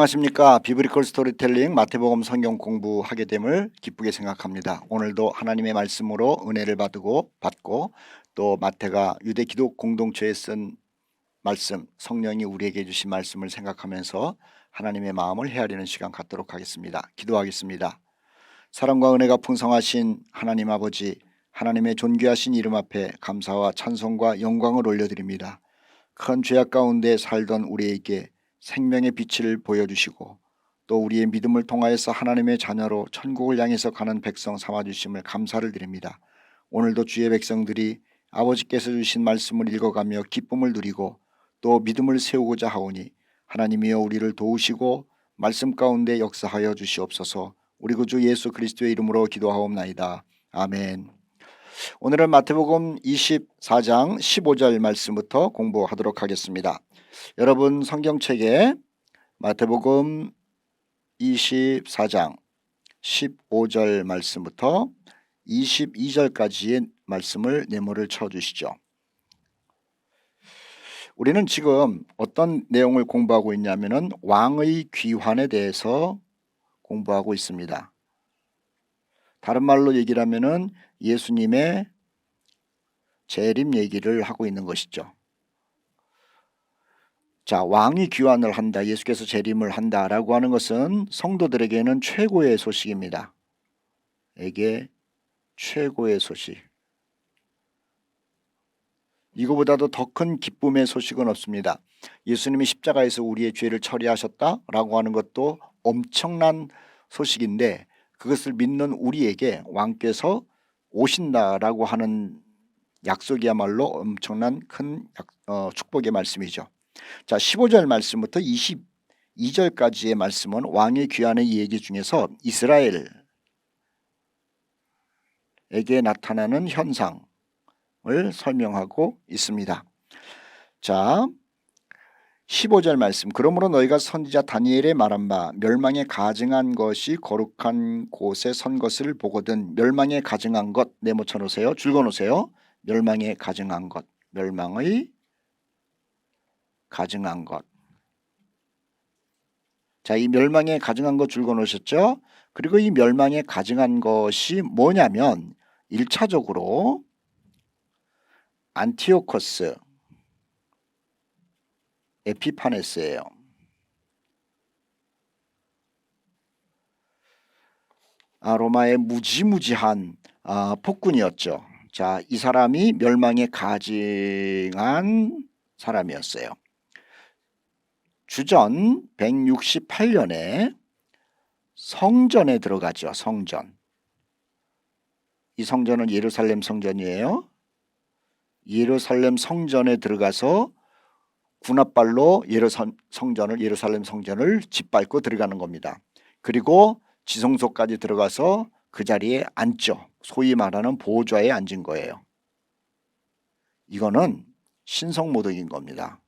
안녕하십니까. 비브리컬 스토리텔링 마태복음 성경 공부하게 됨을 기쁘게 생각합니다. 오늘도 하나님의 말씀으로 은혜를 받고 또 마태가 유대 기독 공동체에 쓴 말씀, 성령이 우리에게 주신 말씀을 생각하면서 하나님의 마음을 헤아리는 시간 갖도록 하겠습니다. 기도하겠습니다. 사랑과 은혜가 풍성하신 하나님 아버지, 하나님의 존귀하신 이름 앞에 감사와 찬송과 영광을 올려드립니다. 큰 죄악 가운데 살던 우리에게 생명의 빛을 보여주시고 또 우리의 믿음을 통하여서 하나님의 자녀로 천국을 향해서 가는 백성 삼아주심을 감사를 드립니다. 오늘도 주의 백성들이 아버지께서 주신 말씀을 읽어가며 기쁨을 누리고 또 믿음을 세우고자 하오니 하나님이여 우리를 도우시고 말씀 가운데 역사하여 주시옵소서. 우리 구주 예수 그리스도의 이름으로 기도하옵나이다. 아멘. 오늘은 마태복음 24장 15절 말씀부터 공부하도록 하겠습니다. 여러분 성경책에 마태복음 24장 15절 말씀부터 22절까지의 말씀을 네모를 쳐주시죠. 우리는 지금 어떤 내용을 공부하고 있냐면은 왕의 귀환에 대해서 공부하고 있습니다. 다른 말로 얘기를 하면은 예수님의 재림 얘기를 하고 있는 것이죠. 자, 왕이 귀환을 한다, 예수께서 재림을 한다라고 하는 것은 성도들에게는 최고의 소식입니다. 에게 최고의 소식. 이거보다도 더 큰 기쁨의 소식은 없습니다. 예수님이 십자가에서 우리의 죄를 처리하셨다라고 하는 것도 엄청난 소식인데 그것을 믿는 우리에게 왕께서 오신다라고 하는 약속이야말로 엄청난 큰 축복의 말씀이죠. 자, 15절 말씀부터 22절까지의 말씀은 왕의 귀환의 얘기 중에서 이스라엘에게 나타나는 현상을 설명하고 있습니다. 자, 15절 말씀. 그러므로 너희가 선지자 다니엘의 말한 바 멸망에 가증한 것이 거룩한 곳에 선 것을 보거든. 멸망에 가증한 것 네모 쳐놓으세요. 줄거놓으세요. 멸망에 가증한 것, 멸망의 가증한 것. 자, 이 멸망에 가증한 것 줄거놓으셨죠? 그리고 이 멸망에 가증한 것이 뭐냐면 1차적으로 안티오코스 에피파네스예요. 로마의 무지무지한 폭군이었죠. 자, 이 사람이 멸망에 가증한 사람이었어요. 주전 168년에 성전에 들어가죠. 성전. 이 성전은 예루살렘 성전이에요. 예루살렘 성전에 들어가서 군합발로 예루살렘 성전을 짓밟고 들어가는 겁니다. 그리고 지성소까지 들어가서 그 자리에 앉죠. 소위 말하는 보좌에 앉은 거예요. 이거는 신성모독인 겁니다.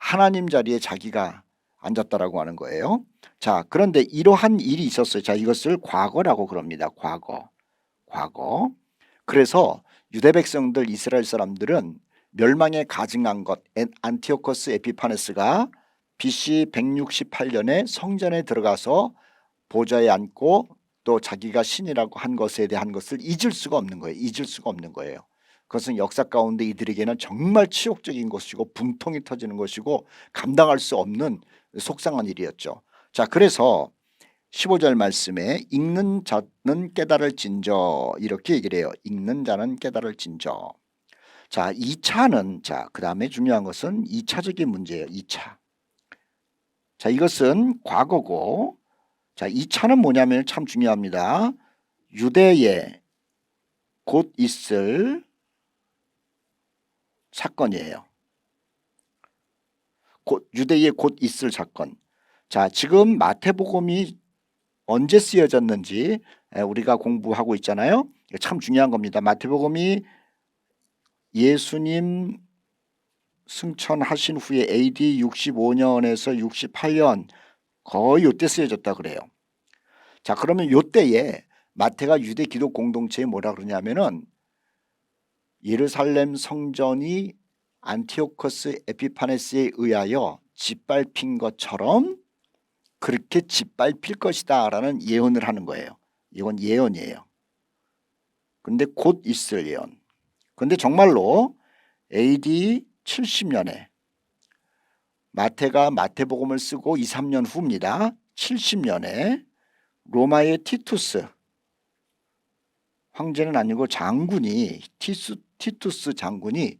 하나님 자리에 자기가 앉았다라고 하는 거예요. 자, 그런데 이러한 일이 있었어요. 자, 이것을 과거라고 그럽니다. 과거. 그래서 유대 백성들, 이스라엘 사람들은 멸망에 가증한 것, 안티오코스 에피파네스가 BC 168년에 성전에 들어가서 보좌에 앉고 또 자기가 신이라고 한 것에 대한 것을 잊을 수가 없는 거예요. 그것은 역사 가운데 이들에게는 정말 치욕적인 것이고 분통이 터지는 것이고 감당할 수 없는 속상한 일이었죠. 자, 그래서 15절 말씀에 읽는 자는 깨달을진저 이렇게 얘기를 해요. 읽는 자는 깨달을진저. 자, 2차는 그 다음에 중요한 것은 2차적인 문제예요. 2차. 자, 이것은 과거고, 자, 2차는 뭐냐면 참 중요합니다. 유대에 곧 있을 사건이에요. 유대에 곧 있을 사건. 자, 지금 마태복음이 언제 쓰여졌는지 우리가 공부하고 있잖아요. 참 중요한 겁니다. 마태복음이 예수님 승천하신 후에 AD 65년에서 68년 거의 요때 쓰여졌다 그래요. 자, 그러면 요때에 마태가 유대 기독 공동체에 뭐라 그러냐면은 예루살렘 성전이 안티오코스 에피파네스에 의하여 짓밟힌 것처럼 그렇게 짓밟힐 것이다 라는 예언을 하는 거예요. 이건 예언이에요. 근데 곧 있을 예언. 근데 정말로 AD 70년에 마태가 마태복음을 쓰고 2, 3년 후입니다. 70년에 로마의 티투스, 황제는 아니고 장군이, 티투스 장군이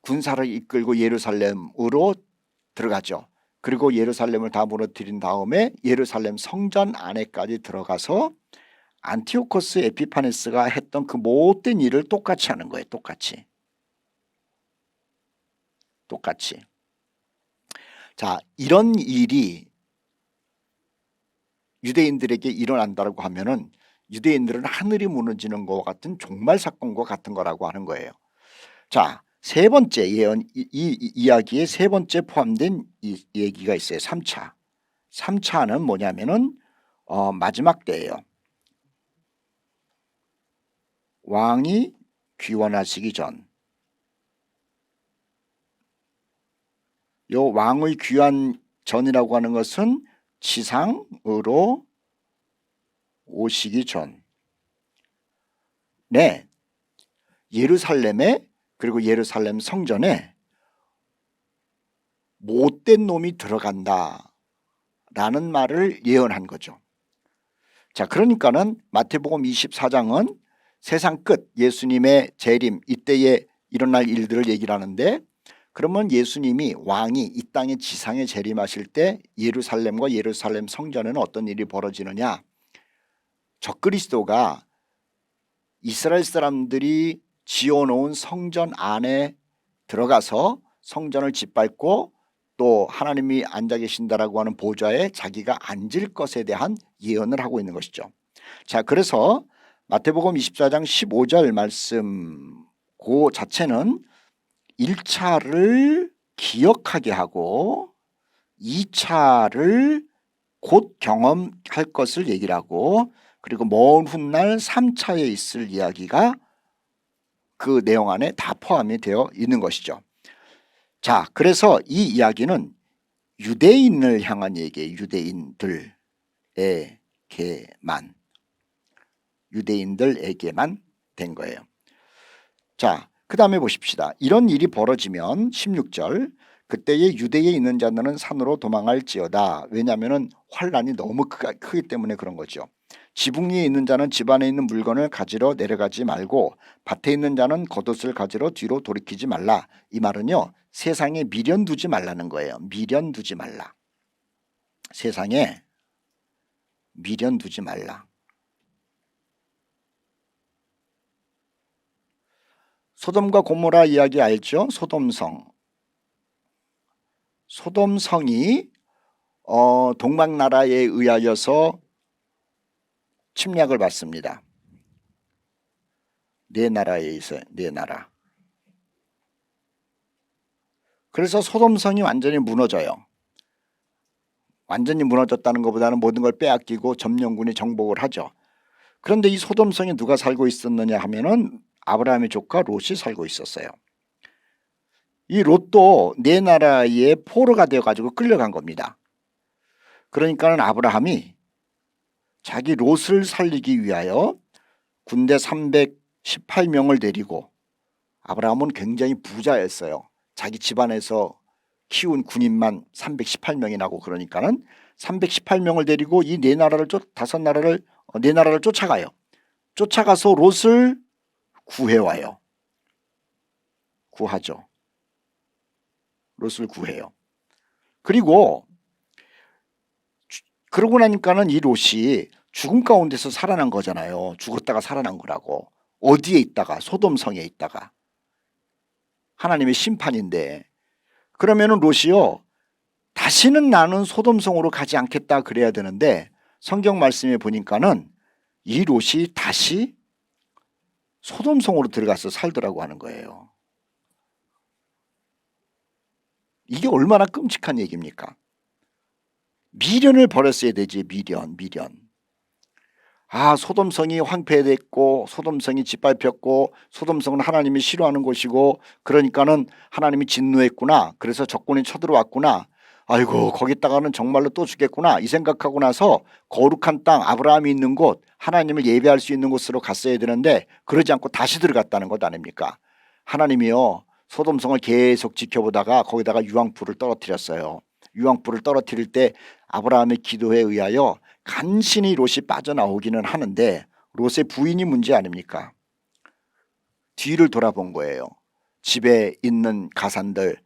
군사를 이끌고 예루살렘으로 들어가죠. 그리고 예루살렘을 다 무너뜨린 다음에 예루살렘 성전 안에까지 들어가서 안티오코스 에피파네스가 했던 그 못된 일을 똑같이 하는 거예요. 똑같이. 자, 이런 일이 유대인들에게 일어난다고 하면은 유대인들은 하늘이 무너지는 것과 같은 종말 사건과 같은 거라고 하는 거예요. 자, 세 번째 예언, 이 이야기에 세 번째 포함된 이 얘기가 있어요. 3차. 3차는 뭐냐면은 마지막 때예요. 왕이 귀환하시기 전. 요 왕의 귀환 전이라고 하는 것은 지상으로 오시기 전. 네, 예루살렘에, 그리고 예루살렘 성전에 못된 놈이 들어간다 라는 말을 예언한 거죠. 자, 그러니까는 마태복음 24장은 세상 끝, 예수님의 재림, 이때에 일어날 일들을 얘기를 하는데, 그러면 예수님이 왕이 이 땅에 지상에 재림하실 때 예루살렘과 예루살렘 성전에는 어떤 일이 벌어지느냐, 적그리스도가 이스라엘 사람들이 지어놓은 성전 안에 들어가서 성전을 짓밟고 또 하나님이 앉아 계신다라고 하는 보좌에 자기가 앉을 것에 대한 예언을 하고 있는 것이죠. 자, 그래서 마태복음 24장 15절 말씀 그 자체는 1차를 기억하게 하고 2차를 곧 경험할 것을 얘기를 하고, 그리고 먼 훗날 3차에 있을 이야기가 그 내용 안에 다 포함이 되어 있는 것이죠. 자, 그래서 이 이야기는 유대인을 향한 얘기예요. 유대인들에게만 된 거예요. 자, 그 다음에 보십시다. 이런 일이 벌어지면 16절, 그때에 유대에 있는 자들은 산으로 도망할지어다. 왜냐하면 환란이 너무 크기 때문에 그런 거죠. 지붕 위에 있는 자는 집 안에 있는 물건을 가지러 내려가지 말고 밭에 있는 자는 겉옷을 가지러 뒤로 돌이키지 말라. 이 말은요, 세상에 미련 두지 말라는 거예요. 미련 두지 말라. 세상에 미련 두지 말라. 소돔과 고모라 이야기 알죠? 소돔성이 동방나라에 의하여서 침략을 받습니다. 네 나라에 있어요. 네 나라. 그래서 소돔성이 완전히 무너져요. 완전히 무너졌다는 것보다는 모든 걸 빼앗기고 점령군이 정복을 하죠. 그런데 이 소돔성에 누가 살고 있었느냐 하면은 아브라함의 조카 롯이 살고 있었어요. 이 롯도 네 나라의 포로가 되어가지고 끌려간 겁니다. 그러니까는 아브라함이 자기 롯을 살리기 위하여 군대 318명을 데리고, 아브라함은 굉장히 부자였어요. 자기 집안에서 키운 군인만 318명이 나고, 그러니까는 318명을 데리고 이 네 나라를 네 나라를 쫓아가요. 쫓아가서 롯을 구해와요. 구하죠. 롯을 구해요. 그리고 그러고 나니까는 이 롯이 죽음 가운데서 살아난 거잖아요. 죽었다가 살아난 거라고. 어디에 있다가? 소돔성에 있다가. 하나님의 심판인데, 그러면은 롯이요, 다시는 나는 소돔성으로 가지 않겠다 그래야 되는데, 성경 말씀에 보니까는 이 롯이 다시 소돔성으로 들어가서 살더라고 하는 거예요. 이게 얼마나 끔찍한 얘기입니까? 미련을 버렸어야 되지. 미련. 아, 소돔성이 황폐됐고 소돔성이 짓밟혔고 소돔성은 하나님이 싫어하는 곳이고, 그러니까는 하나님이 진노했구나. 그래서 적군이 쳐들어왔구나. 아이고 거기다가는 정말로 또 죽겠구나 이 생각하고 나서 거룩한 땅 아브라함이 있는 곳 하나님을 예배할 수 있는 곳으로 갔어야 되는데 그러지 않고 다시 들어갔다는 것 아닙니까? 하나님이요 소돔성을 계속 지켜보다가 거기다가 유황불을 떨어뜨렸어요. 유황불을 떨어뜨릴 때 아브라함의 기도에 의하여 간신히 롯이 빠져나오기는 하는데 롯의 부인이 문제 아닙니까? 뒤를 돌아본 거예요. 집에 있는 가산들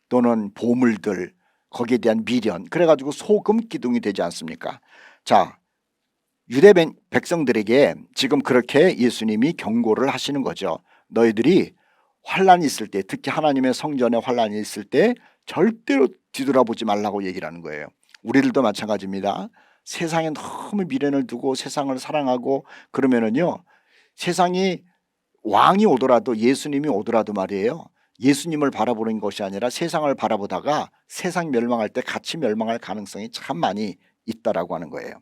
또는 보물들 거기에 대한 미련 그래가지고 소금 기둥이 되지 않습니까? 자, 유대 백성들에게 지금 그렇게 예수님이 경고를 하시는 거죠. 너희들이 환란이 있을 때 특히 하나님의 성전에 환란이 있을 때 절대로 뒤돌아보지 말라고 얘기를 하는 거예요. 우리들도 마찬가지입니다. 세상에 너무 미련을 두고 세상을 사랑하고 그러면은요 세상이 왕이 오더라도 예수님이 오더라도 말이에요. 예수님을 바라보는 것이 아니라 세상을 바라보다가 세상 멸망할 때 같이 멸망할 가능성이 참 많이 있다라고 하는 거예요.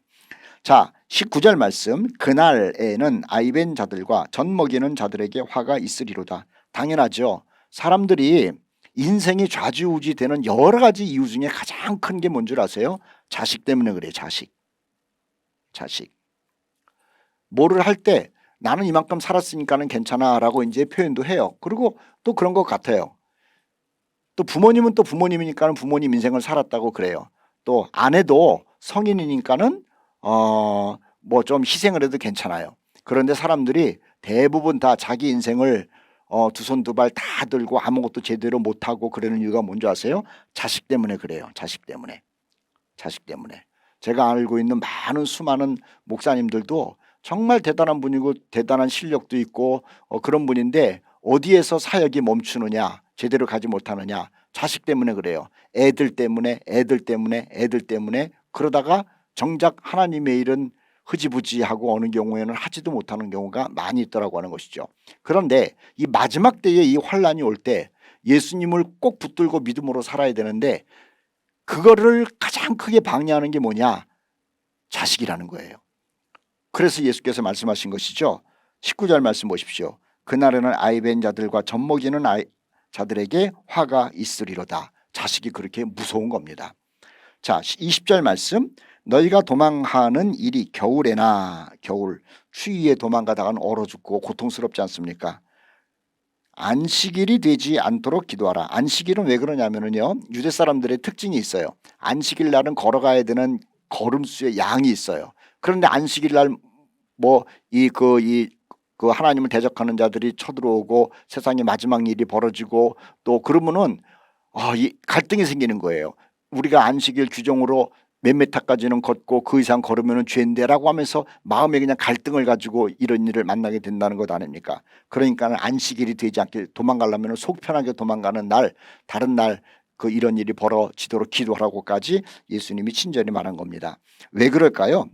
자 19절 말씀 그날에는 아이벤 자들과 젖 먹이는 자들에게 화가 있으리로다. 당연하죠. 사람들이 인생이 좌지우지 되는 여러 가지 이유 중에 가장 큰 게 뭔 줄 아세요? 자식 때문에 그래요. 자식. 뭐를 할 때 나는 이만큼 살았으니까는 괜찮아 라고 이제 표현도 해요. 그리고 또 그런 것 같아요. 또 부모님은 또 부모님이니까는 부모님 인생을 살았다고 그래요. 또 아내도 성인이니까는 뭐 좀 희생을 해도 괜찮아요. 그런데 사람들이 대부분 다 자기 인생을 두 손 두 발 다 들고 아무것도 제대로 못하고 그러는 이유가 뭔지 아세요? 자식 때문에 그래요. 자식 때문에. 제가 알고 있는 많은 수많은 목사님들도 정말 대단한 분이고 대단한 실력도 있고 그런 분인데 어디에서 사역이 멈추느냐 제대로 가지 못하느냐 자식 때문에 그래요. 애들 때문에 그러다가 정작 하나님의 일은 흐지부지하고 어느 경우에는 하지도 못하는 경우가 많이 있더라고 하는 것이죠. 그런데 이 마지막 때에 이 환란이 올 때 예수님을 꼭 붙들고 믿음으로 살아야 되는데 그거를 가장 크게 방해하는 게 뭐냐? 자식이라는 거예요. 그래서 예수께서 말씀하신 것이죠. 19절 말씀 보십시오. 그날에는 아이벤 자들과 젖 먹이는 자들에게 화가 있으리로다. 자식이 그렇게 무서운 겁니다. 자 20절 말씀 너희가 도망하는 일이 겨울에나 겨울 추위에 도망가다가는 얼어 죽고 고통스럽지 않습니까? 안식일이 되지 않도록 기도하라. 안식일은 왜 그러냐면요 유대 사람들의 특징이 있어요. 안식일 날은 걸어가야 되는 걸음수의 양이 있어요. 그런데 안식일 날 뭐 그 하나님을 대적하는 자들이 쳐들어오고 세상의 마지막 일이 벌어지고 또 그러면은 이 갈등이 생기는 거예요. 우리가 안식일 규정으로 몇 미터까지는 걷고 그 이상 걸으면 죄인데라고 하면서 마음에 그냥 갈등을 가지고 이런 일을 만나게 된다는 것 아닙니까? 그러니까 안식일이 되지 않게 도망가려면 속 편하게 도망가는 날 다른 날 그 이런 일이 벌어지도록 기도하라고까지 예수님이 친절히 말한 겁니다. 왜 그럴까요?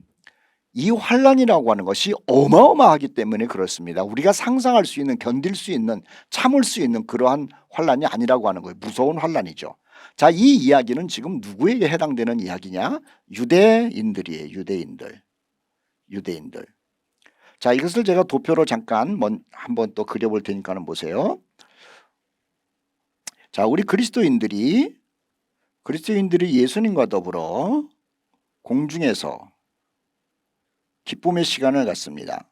이 환란이라고 하는 것이 어마어마하기 때문에 그렇습니다. 우리가 상상할 수 있는 견딜 수 있는 참을 수 있는 그러한 환란이 아니라고 하는 거예요. 무서운 환란이죠. 자, 이 이야기는 지금 누구에게 해당되는 이야기냐? 유대인들이에요. 유대인들. 자, 이것을 제가 도표로 잠깐 한번 또 그려볼 테니까는 보세요. 자, 우리 그리스도인들이 예수님과 더불어 공중에서 기쁨의 시간을 갖습니다.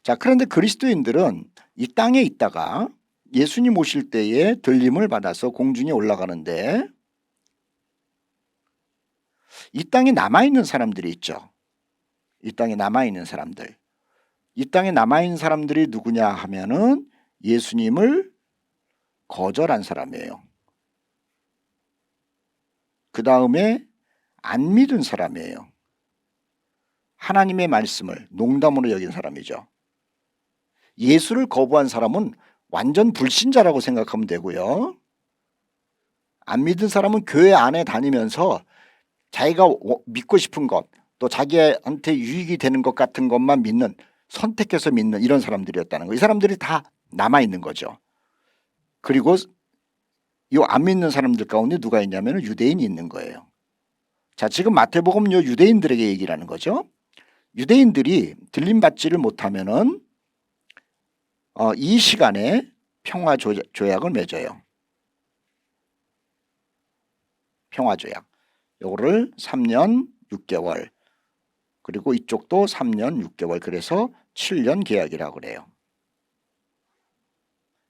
자, 그런데 그리스도인들은 이 땅에 있다가 예수님 오실 때에 들림을 받아서 공중에 올라가는데 이 땅에 남아있는 사람들이 있죠. 이 땅에 남아있는 사람들이 누구냐 하면은 예수님을 거절한 사람이에요. 그 다음에 안 믿은 사람이에요. 하나님의 말씀을 농담으로 여긴 사람이죠. 예수를 거부한 사람은 완전 불신자라고 생각하면 되고요. 안 믿은 사람은 교회 안에 다니면서 자기가 믿고 싶은 것 또 자기한테 유익이 되는 것 같은 것만 믿는 선택해서 믿는 이런 사람들이었다는 거예요. 이 사람들이 다 남아있는 거죠. 그리고 이 안 믿는 사람들 가운데 누가 있냐면 유대인이 있는 거예요. 자, 지금 마태복음 유대인들에게 얘기를 하는 거죠. 유대인들이 들림받지를 못하면은 이 시간에 평화 조약을 맺어요. 평화조약. 요거를 3년 6개월 그리고 이쪽도 3년 6개월 그래서 7년 계약이라고 그래요.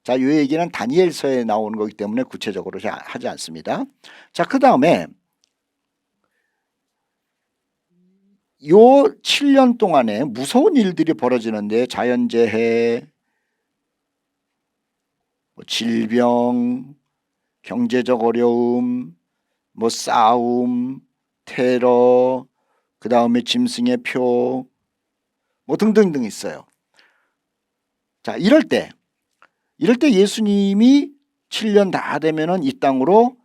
자, 이 얘기는 다니엘서에 나오는 거기 때문에 구체적으로 하지 않습니다. 자, 그 다음에 요 7년 동안에 무서운 일들이 벌어지는데 자연재해, 질병, 경제적 어려움, 싸움, 테러, 그 다음에 짐승의 표, 등등등 있어요. 자, 이럴 때 예수님이 7년 다 되면은 이 땅으로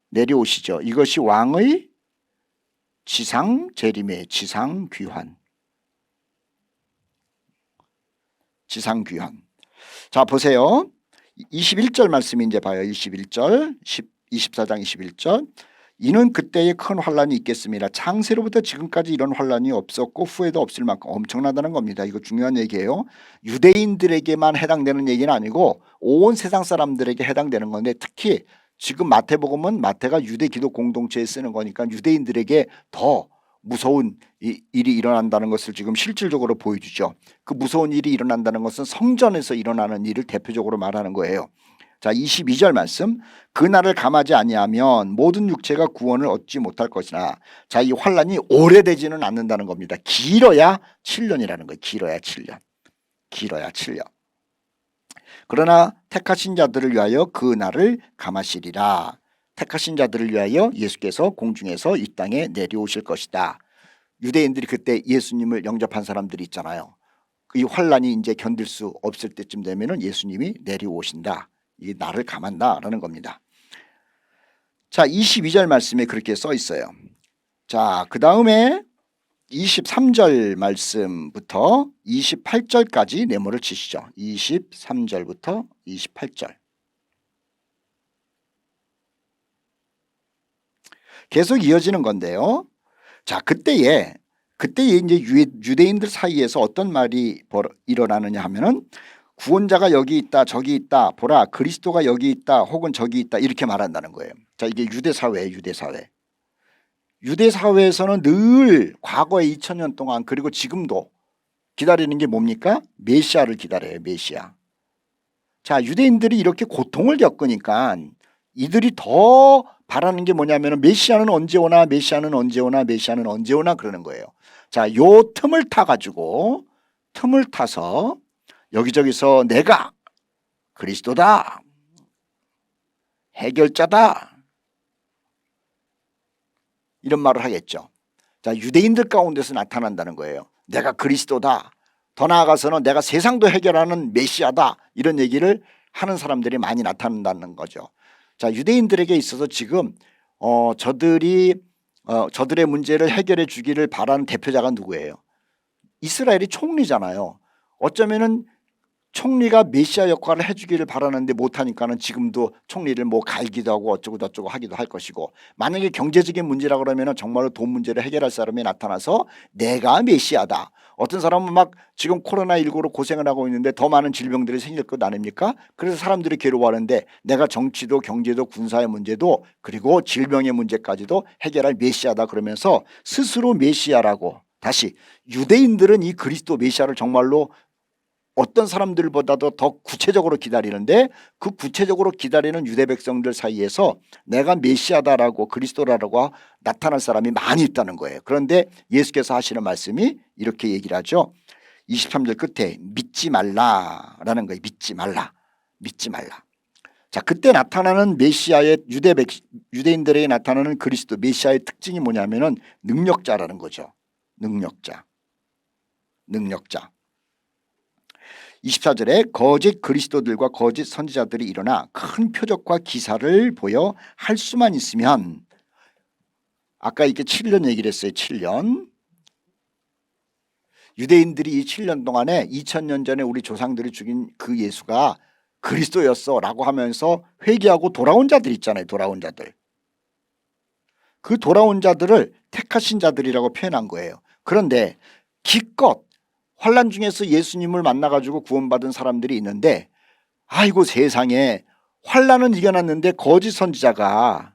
내려오시죠. 이것이 왕의 지상 재림의 지상 귀환. 지상 귀환. 자, 보세요. 21절 말씀이 이제 봐요. 21절, 24장 21절. 이는 그때에 큰 환란이 있겠습니다. 창세로부터 지금까지 이런 환란이 없었고 후에도 없을 만큼 엄청나다는 겁니다. 이거 중요한 얘기예요. 유대인들에게만 해당되는 얘기는 아니고 온 세상 사람들에게 해당되는 건데 특히 지금 마태복음은 마태가 유대 기독 공동체에 쓰는 거니까 유대인들에게 더 무서운 일이 일어난다는 것을 지금 실질적으로 보여주죠. 그 무서운 일이 일어난다는 것은 성전에서 일어나는 일을 대표적으로 말하는 거예요. 자, 22절 말씀. 그날을 감하지 아니하면 모든 육체가 구원을 얻지 못할 것이나. 자, 이 환란이 오래되지는 않는다는 겁니다. 길어야 7년이라는 거예요. 길어야 7년. 길어야 7년. 그러나 택하신 자들을 위하여 그 날을 감하시리라. 택하신 자들을 위하여 예수께서 공중에서 이 땅에 내려오실 것이다. 유대인들이 그때 예수님을 영접한 사람들이 있잖아요. 이 환란이 이제 견딜 수 없을 때쯤 되면은 예수님이 내려오신다. 이 나를 감한다라는 겁니다. 자, 22절 말씀에 그렇게 써 있어요. 자, 그 다음에 23절 말씀부터 28절까지 네모를 치시죠. 23절부터 28절. 계속 이어지는 건데요. 자, 그때에 이제 유대인들 사이에서 어떤 말이 일어나느냐 하면은 구원자가 여기 있다 저기 있다 보라 그리스도가 여기 있다 혹은 저기 있다 이렇게 말한다는 거예요. 자, 이게 유대사회예요. 유대사회에서는 늘 과거에 2000년 동안 그리고 지금도 기다리는 게 뭡니까? 메시아를 기다려요. 메시아. 자, 유대인들이 이렇게 고통을 겪으니까 이들이 더 바라는 게 뭐냐면 메시아는 언제 오나 메시아는 언제 오나 메시아는 언제 오나 그러는 거예요. 자, 요 틈을 타서 여기저기서 내가 그리스도다, 해결자다 이런 말을 하겠죠. 자, 유대인들 가운데서 나타난다는 거예요. 내가 그리스도다. 더 나아가서는 내가 세상도 해결하는 메시아다. 이런 얘기를 하는 사람들이 많이 나타난다는 거죠. 자, 유대인들에게 있어서 지금 저들의 문제를 해결해 주기를 바라는 대표자가 누구예요? 이스라엘이 총리잖아요. 어쩌면은 총리가 메시아 역할을 해주기를 바라는데 못하니까는 지금도 총리를 갈기도 하고 어쩌고 저쩌고 하기도 할 것이고, 만약에 경제적인 문제라 그러면은 정말로 돈 문제를 해결할 사람이 나타나서 내가 메시아다. 어떤 사람은 막 지금 코로나19로 고생을 하고 있는데 더 많은 질병들이 생길 것 아닙니까? 그래서 사람들이 괴로워하는데 내가 정치도 경제도 군사의 문제도 그리고 질병의 문제까지도 해결할 메시아다 그러면서 스스로 메시아라고. 다시 유대인들은 이 그리스도 메시아를 정말로 어떤 사람들보다도 더 구체적으로 기다리는데 그 구체적으로 기다리는 유대 백성들 사이에서 내가 메시아다라고 그리스도라고 나타날 사람이 많이 있다는 거예요. 그런데 예수께서 하시는 말씀이 이렇게 얘기를 하죠. 23절 끝에 믿지 말라라는 거예요. 믿지 말라. 자, 그때 나타나는 메시아의 유대인들에게 나타나는 그리스도 메시아의 특징이 뭐냐면은 능력자라는 거죠. 능력자. 24절에 거짓 그리스도들과 거짓 선지자들이 일어나 큰 표적과 기사를 보여 할 수만 있으면, 아까 이렇게 7년 얘기를 했어요. 7년. 유대인들이 이 7년 동안에 2000년 전에 우리 조상들이 죽인 그 예수가 그리스도였어 라고 하면서 회개하고 돌아온 자들 있잖아요. 돌아온 자들. 그 돌아온 자들을 택하신 자들이라고 표현한 거예요. 그런데 기껏 환란 중에서 예수님을 만나가지고 구원받은 사람들이 있는데, 아이고 세상에 환란은 이겨놨는데 거짓 선지자가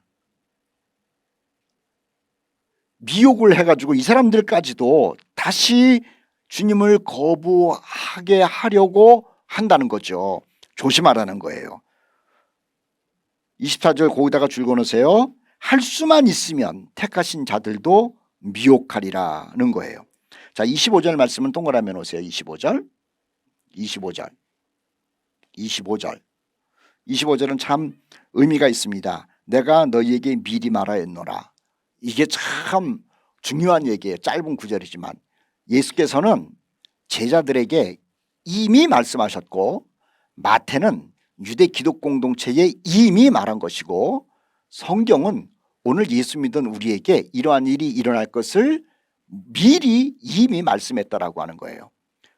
미혹을 해가지고 이 사람들까지도 다시 주님을 거부하게 하려고 한다는 거죠. 조심하라는 거예요. 24절 거기다가 줄 그어놓으세요. 할 수만 있으면 택하신 자들도 미혹하리라는 거예요. 자, 25절 말씀은 동그라미 놓으세요. 25절 25절은 참 의미가 있습니다. 내가 너희에게 미리 말하였노라. 이게 참 중요한 얘기예요. 짧은 구절이지만 예수께서는 제자들에게 이미 말씀하셨고 마태는 유대 기독 공동체에 이미 말한 것이고 성경은 오늘 예수 믿은 우리에게 이러한 일이 일어날 것을 미리 이미 말씀했다라고 하는 거예요.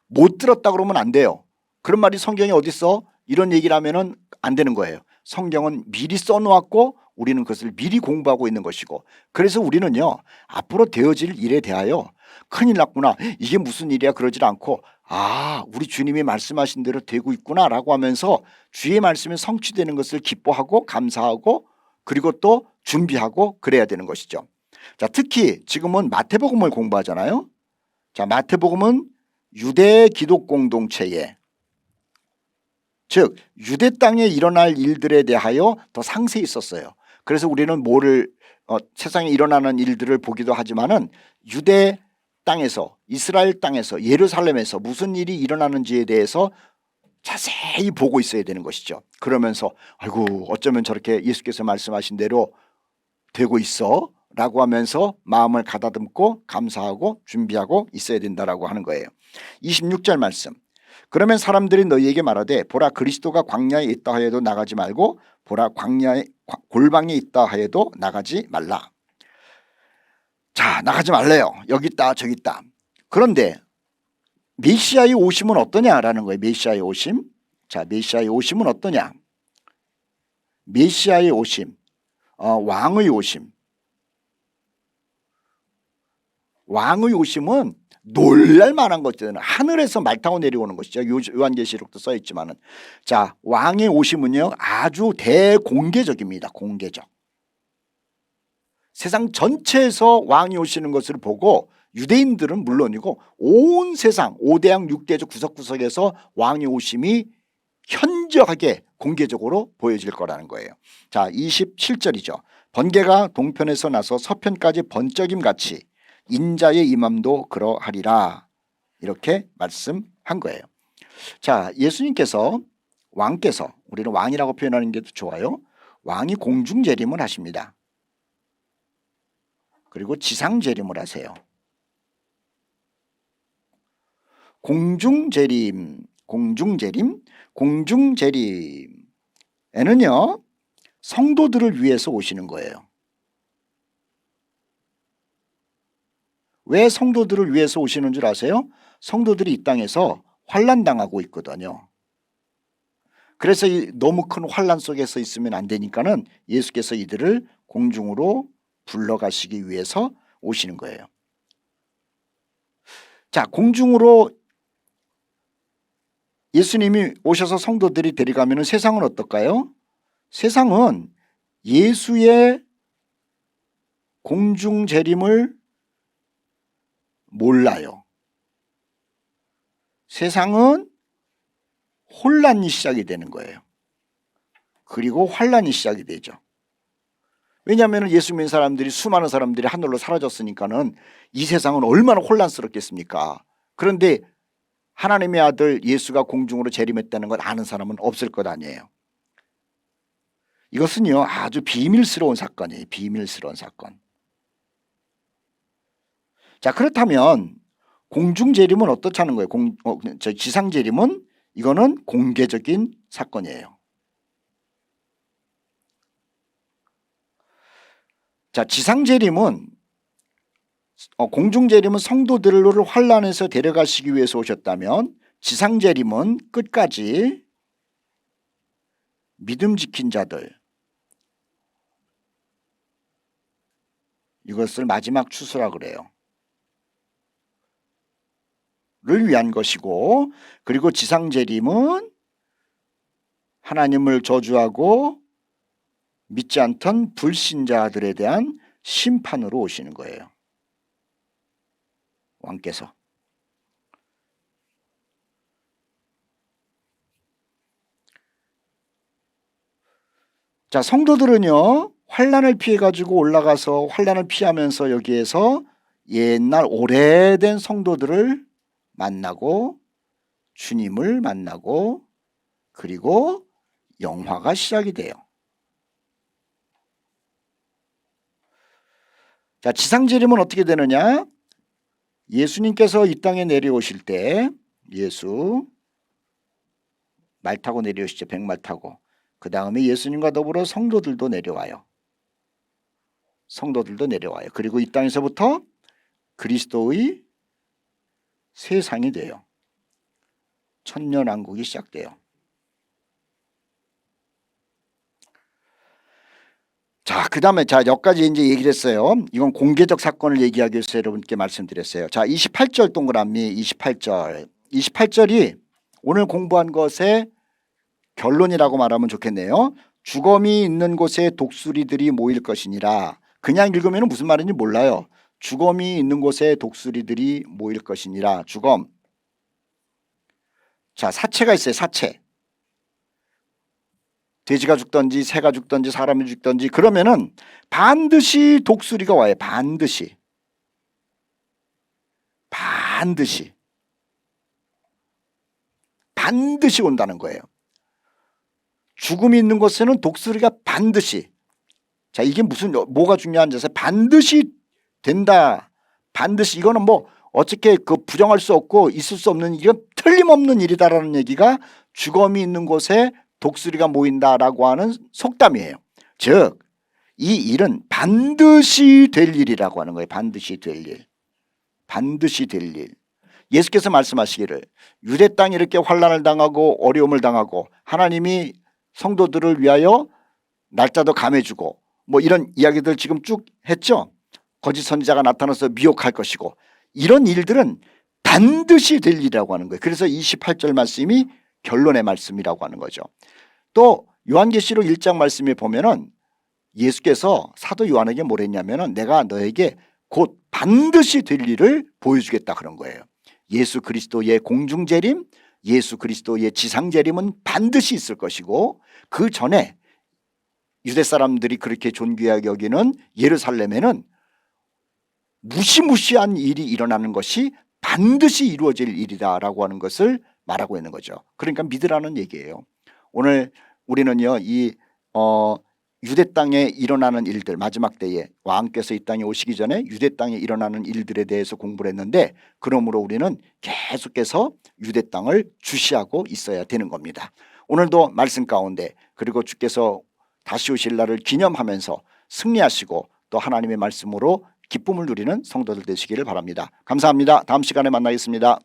못 들었다 그러면 안 돼요. 그런 말이 성경에 어디 있어? 이런 얘기를 하면은 안 되는 거예요. 성경은 미리 써놓았고 우리는 그것을 미리 공부하고 있는 것이고, 그래서 우리는요 앞으로 되어질 일에 대하여 큰일 났구나, 이게 무슨 일이야 그러질 않고, 아 우리 주님이 말씀하신 대로 되고 있구나 라고 하면서 주의 말씀이 성취되는 것을 기뻐하고 감사하고 그리고 또 준비하고 그래야 되는 것이죠. 자, 특히 지금은 마태복음을 공부하잖아요. 자, 마태복음은 유대 기독 공동체에, 즉 유대 땅에 일어날 일들에 대하여 더 상세히 썼어요. 그래서 우리는 세상에 일어나는 일들을 보기도 하지만은 유대 땅에서, 이스라엘 땅에서, 예루살렘에서 무슨 일이 일어나는지에 대해서 자세히 보고 있어야 되는 것이죠. 그러면서 아이고 어쩌면 저렇게 예수께서 말씀하신 대로 되고 있어 라고 하면서 마음을 가다듬고 감사하고 준비하고 있어야 된다라고 하는 거예요. 26절 말씀. 그러면 사람들이 너희에게 말하되 보라 그리스도가 광야에 있다 하여도 나가지 말고 보라 광야에 골방에 있다 하여도 나가지 말라. 자, 나가지 말래요. 여기 있다 저기 있다. 그런데 메시아의 오심은 어떠냐라는 거예요. 메시아의 오심. 자, 메시아의 오심은 어떠냐. 메시아의 오심, 왕의 오심. 왕의 오심은 놀랄 만한 것들은 하늘에서 말 타고 내려오는 것이죠. 요한계시록도 써 있지만은, 자, 왕의 오심은요 아주 대공개적입니다. 공개적. 세상 전체에서 왕이 오시는 것을 보고 유대인들은 물론이고 온 세상 5대양 6대적 구석구석에서 왕의 오심이 현저하게 공개적으로 보여질 거라는 거예요. 자, 27절이죠. 번개가 동편에서 나서 서편까지 번쩍임 같이 인자의 임함도 그러하리라. 이렇게 말씀한 거예요. 자, 예수님께서, 왕께서, 우리는 왕이라고 표현하는 게 더 좋아요. 왕이 공중재림을 하십니다. 그리고 지상재림을 하세요. 공중재림에는요 성도들을 위해서 오시는 거예요. 왜 성도들을 위해서 오시는 줄 아세요? 성도들이 이 땅에서 환난당하고 있거든요. 그래서 너무 큰 환난 속에서 있으면 안 되니까는 예수께서 이들을 공중으로 불러가시기 위해서 오시는 거예요. 자, 공중으로 예수님이 오셔서 성도들이 데려가면 세상은 어떨까요? 세상은 예수의 공중재림을 몰라요. 세상은 혼란이 시작이 되는 거예요. 그리고 환란이 시작이 되죠. 왜냐하면 예수 믿는 사람들이, 수많은 사람들이 하늘로 사라졌으니까는 이 세상은 얼마나 혼란스럽겠습니까? 그런데 하나님의 아들 예수가 공중으로 재림했다는 걸 아는 사람은 없을 것 아니에요. 이것은요 아주 비밀스러운 사건이에요. 비밀스러운 사건. 자, 그렇다면 공중재림은 어떻다는 거예요? 지상재림은 이거는 공개적인 사건이에요. 자, 지상재림은 공중재림은 성도들을 환난에서 데려가시기 위해서 오셨다면, 지상재림은 끝까지 믿음 지킨 자들, 이것을 마지막 추수라 그래요. 를 위한 것이고, 그리고 지상재림은 하나님을 저주하고 믿지 않던 불신자들에 대한 심판으로 오시는 거예요. 왕께서. 자, 성도들은요 환난을 피해 가지고 올라가서 환난을 피하면서 여기에서 옛날 오래된 성도들을 만나고 주님을 만나고 그리고 영화가 시작이 돼요. 자, 지상재림은 어떻게 되느냐? 예수님께서 이 땅에 내려오실 때 예수 말 타고 내려오시죠. 백말 타고. 그 다음에 예수님과 더불어 성도들도 내려와요. 성도들도 내려와요. 그리고 이 땅에서부터 그리스도의 세상이 돼요. 천년왕국이 시작돼요. 자, 그 다음에 여기까지 이제 얘기를 했어요. 이건 공개적 사건을 얘기하기 위해서 여러분께 말씀드렸어요. 자, 28절 동그라미 28절. 28절이 오늘 공부한 것의 결론이라고 말하면 좋겠네요. 주검이 있는 곳에 독수리들이 모일 것이니라. 그냥 읽으면 무슨 말인지 몰라요. 주검이 있는 곳에 독수리들이 모일 것이니라. 주검. 자, 사체가 있어요. 사체. 돼지가 죽든지 새가 죽든지 사람이 죽든지 그러면은 반드시 독수리가 와요. 반드시. 반드시. 반드시 온다는 거예요. 죽음이 있는 곳에는 독수리가 반드시. 자, 이게 무슨 뭐가 중요한지 아세요? 반드시 된다. 반드시. 이거는 뭐 어떻게 부정할 수 없고 있을 수 없는, 이건 틀림없는 일이다라는 얘기가 주검이 있는 곳에 독수리가 모인다라고 하는 속담이에요. 즉 이 일은 반드시 될 일이라고 하는 거예요. 반드시 될 일. 반드시 될 일. 예수께서 말씀하시기를 유대 땅이 이렇게 환난을 당하고 어려움을 당하고 하나님이 성도들을 위하여 날짜도 감해주고 뭐 이런 이야기들 지금 쭉 했죠. 거짓 선지자가 나타나서 미혹할 것이고 이런 일들은 반드시 될 일이라고 하는 거예요. 그래서 28절 말씀이 결론의 말씀이라고 하는 거죠. 또 요한계시록 1장 말씀에 보면은 예수께서 사도 요한에게 뭘 했냐면은 내가 너에게 곧 반드시 될 일을 보여주겠다 그런 거예요. 예수 그리스도의 공중재림, 예수 그리스도의 지상재림은 반드시 있을 것이고 그 전에 유대 사람들이 그렇게 존귀하게 여기는 예루살렘에는 무시무시한 일이 일어나는 것이 반드시 이루어질 일이다라고 하는 것을 말하고 있는 거죠. 그러니까 믿으라는 얘기예요. 오늘 우리는요 이 유대 땅에 일어나는 일들, 마지막 때에 왕께서 이 땅에 오시기 전에 유대 땅에 일어나는 일들에 대해서 공부를 했는데 그러므로 우리는 계속해서 유대 땅을 주시하고 있어야 되는 겁니다. 오늘도 말씀 가운데 그리고 주께서 다시 오실 날을 기념하면서 승리하시고 또 하나님의 말씀으로 기쁨을 누리는 성도들 되시기를 바랍니다. 감사합니다. 다음 시간에 만나겠습니다.